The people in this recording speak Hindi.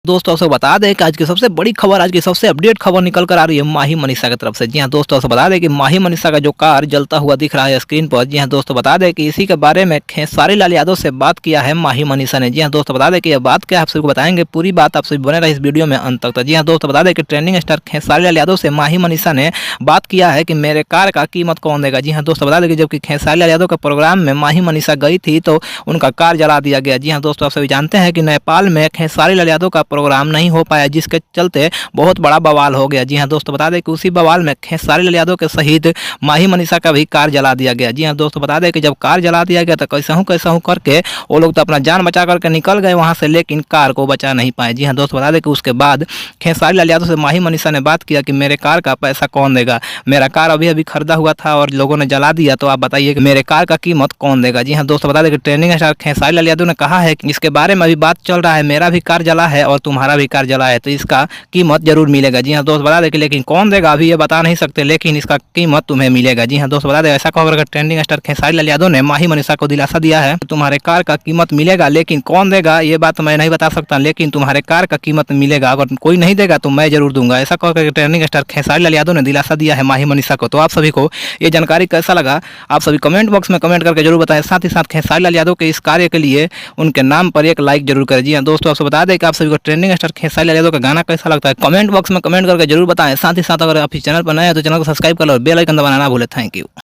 दोस्तों आपसे बता दें कि आज की सबसे बड़ी खबर, आज की सबसे अपडेट खबर निकल कर आ रही है माही मनीषा की तरफ से। जी हाँ दोस्तों, आपसे बता दें कि माही मनीषा का जो कार जलता हुआ दिख रहा है स्क्रीन पर। जी हाँ दोस्तों, बता दें कि इसी के बारे में खेसारी लाल यादव से बात किया है माही मनीषा ने। जी हाँ दोस्तों, बता दें कि यह बात क्या है आप सबको बताएंगे, पूरी बात आप सभी बने रहे इस वीडियो में अंत तक। तो जी हाँ दोस्तों, बता दें कि ट्रेंडिंग स्टार खेसारी लाल यादव से माही मनीषा ने बात किया है कि मेरे कार का कीमत कौन देगा। जी हाँ दोस्तों, बता दें कि जबकि खेसारी लाल यादव के प्रोग्राम में माही मनीषा गई थी तो उनका कार जला दिया गया। जी हाँ दोस्तों, आप सभी जानते हैं कि नेपाल में खेसारी लाल यादव का प्रोग्राम नहीं हो पाया, जिसके चलते बहुत बड़ा बवाल हो गया। जी हाँ दोस्तों, बता दें कि उसी बवाल में खेसारी लाल यादव के सहित माही मनीषा का भी कार जला दिया गया। जी हाँ दोस्तों, बता दें कि जब कार जला दिया गया तो कैसा हूँ करके वो लोग तो अपना जान बचा करके निकल गए वहां से, लेकिन कार को बचा नहीं पाए। जी हाँ दोस्तों, बता दें कि उसके बाद खेसारी लाल यादव से माही मनीषा ने बात किया कि मेरे कार का पैसा कौन देगा, मेरा कार अभी अभी खरीदा हुआ था और लोगों ने जला दिया, तो आप बताइए कि मेरे कार का कीमत कौन देगा। जी हाँ दोस्तों, बता दें कि ट्रेंडिंग स्टार खेसारी लाल यादव ने कहा है कि इसके बारे में अभी बात चल रहा है, मेरा भी कार जला है और तुम्हारा भी कार जला है, तो इसका कीमत जरूर मिलेगा। जी हाँ दोस्त, बता दें कि लेकिन कौन देगा अभी ये बता नहीं सकते, लेकिन इसका कीमत तुम्हें मिलेगा। जी हाँ दोस्त, बता दें ऐसा खबर ट्रेंडिंग स्टार खेसारी लाल यादव ने माही मनीषा को दिलासा दिया है, तुम्हारे कार का कीमत मिलेगा, लेकिन कौन देगा ये बात मैं नहीं बता सकता, लेकिन तुम्हारे कार का कीमत मिलेगा, अगर कोई नहीं देगा तो मैं जरूर दूंगा। ऐसा कहकर ट्रेंडिंग स्टार खेसारी लाल यादव ने दिलासा दिया है माही मनीषा को। तो आप सभी को ये जानकारी कैसा लगा, आप सभी कमेंट बॉक्स में कमेंट करके जरूर बताएं। साथ ही साथ खेसारी लाल यादव के इस कार्य के लिए उनके नाम पर एक लाइक जरूर करें। जी हाँ दोस्तों, आपसे बता दें कि आप सभी को ट्रेंडिंग स्टार खेसारी लाल यादव का गाना कैसा लगता है कमेंट बॉक्स में कमेंट करके जरूर बताएं। साथ ही साथ अगर आप इस चैनल पर नए हैं तो चैनल को सब्सक्राइब कर लो और बेल आइकन दबाना ना भूलें। Thank you.